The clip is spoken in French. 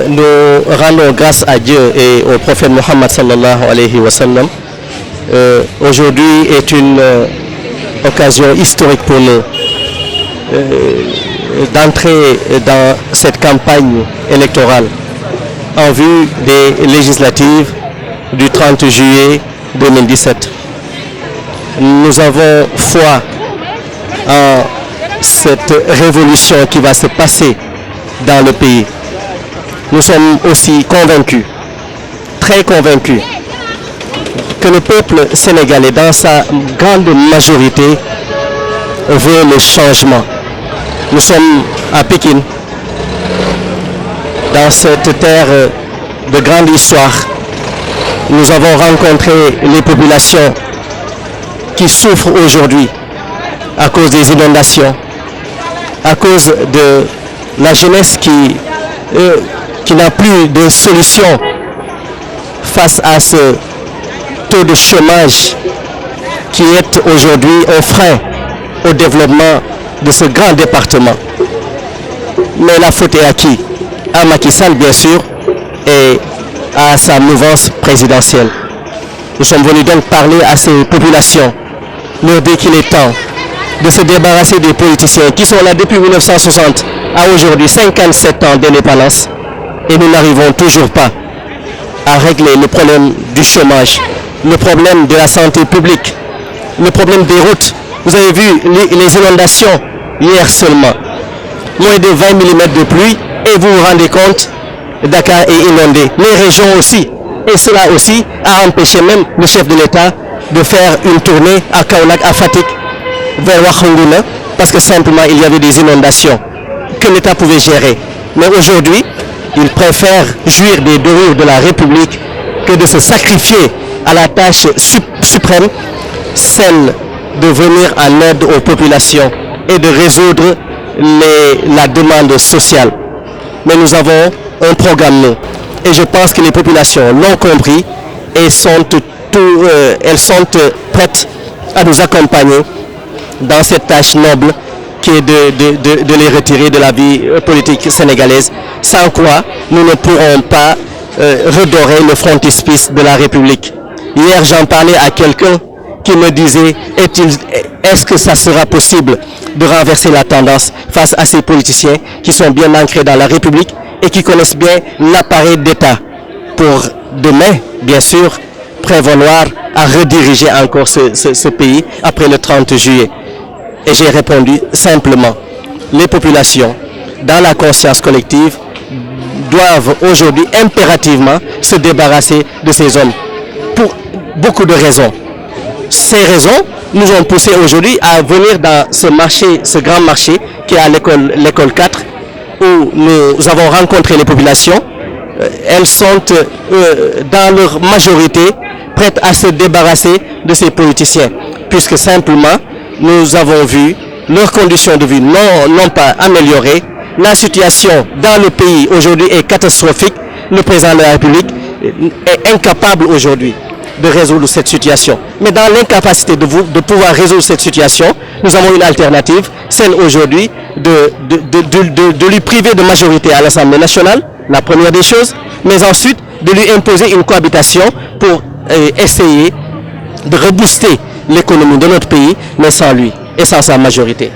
nous rendons grâce à Dieu et au prophète Mohammed sallallahu alayhi wa sallam. Aujourd'hui est une occasion historique pour nous d'entrer dans cette campagne électorale en vue des législatives du 30 juillet 2017. Nous avons foi en cette révolution qui va se passer dans le pays. Nous sommes aussi convaincus, très convaincus, que le peuple sénégalais, dans sa grande majorité, veut le changement. Nous sommes à Pékin, dans cette terre de grande histoire. Nous avons rencontré les populations qui souffrent aujourd'hui à cause des inondations, à cause de la jeunesse qui n'a plus de solution face à ce taux de chômage qui est aujourd'hui un frein au développement de ce grand département. Mais la faute est à qui? À Macky Sall, bien sûr, et à sa mouvance présidentielle. Nous sommes venus donc parler à ces populations, leur dire qu'il est temps de se débarrasser des politiciens qui sont là depuis 1960 à aujourd'hui, 57 ans d'indépendance, et nous n'arrivons toujours pas à régler le problème du chômage, le problème de la santé publique, le problème des routes. Vous avez vu les inondations hier seulement, moins de 20 mm de pluie, et vous vous rendez compte, Dakar est inondé, les régions aussi, et cela aussi a empêché même le chef de l'État de faire une tournée à Kaolack, à Fatick, vers Wakhangouna, parce que simplement il y avait des inondations que l'État pouvait gérer. Mais aujourd'hui, il préfère jouir des dorures de la République que de se sacrifier à la tâche suprême, celle de venir en aide aux populations et de résoudre la demande sociale. Mais nous avons un programme, nous, et je pense que les populations l'ont compris et elles sont prêtes à nous accompagner dans cette tâche noble qui est de les retirer de la vie politique sénégalaise, sans quoi nous ne pourrons pas redorer le frontispice de la République. Hier, j'en parlais à quelqu'un qui me disait, est-ce que ça sera possible de renverser la tendance face à ces politiciens qui sont bien ancrés dans la République et qui connaissent bien l'appareil d'État pour demain, bien sûr, prévaloir à rediriger encore ce pays après le 30 juillet. Et j'ai répondu simplement, les populations, dans la conscience collective, doivent aujourd'hui impérativement se débarrasser de ces hommes pour beaucoup de raisons. Ces raisons nous ont poussé aujourd'hui à venir dans ce marché, ce grand marché qui est à l'école 4, où nous avons rencontré les populations. Elles sont dans leur majorité prêtes à se débarrasser de ces politiciens, puisque simplement nous avons vu leurs conditions de vie n'ont pas amélioré. La situation dans le pays aujourd'hui est catastrophique. Le président de la République est incapable aujourd'hui de résoudre cette situation. Mais dans l'incapacité de pouvoir résoudre cette situation, nous avons une alternative, celle aujourd'hui de lui priver de majorité à l'Assemblée nationale, la première des choses, mais ensuite de lui imposer une cohabitation pour essayer de rebooster l'économie de notre pays, mais sans lui et sans sa majorité.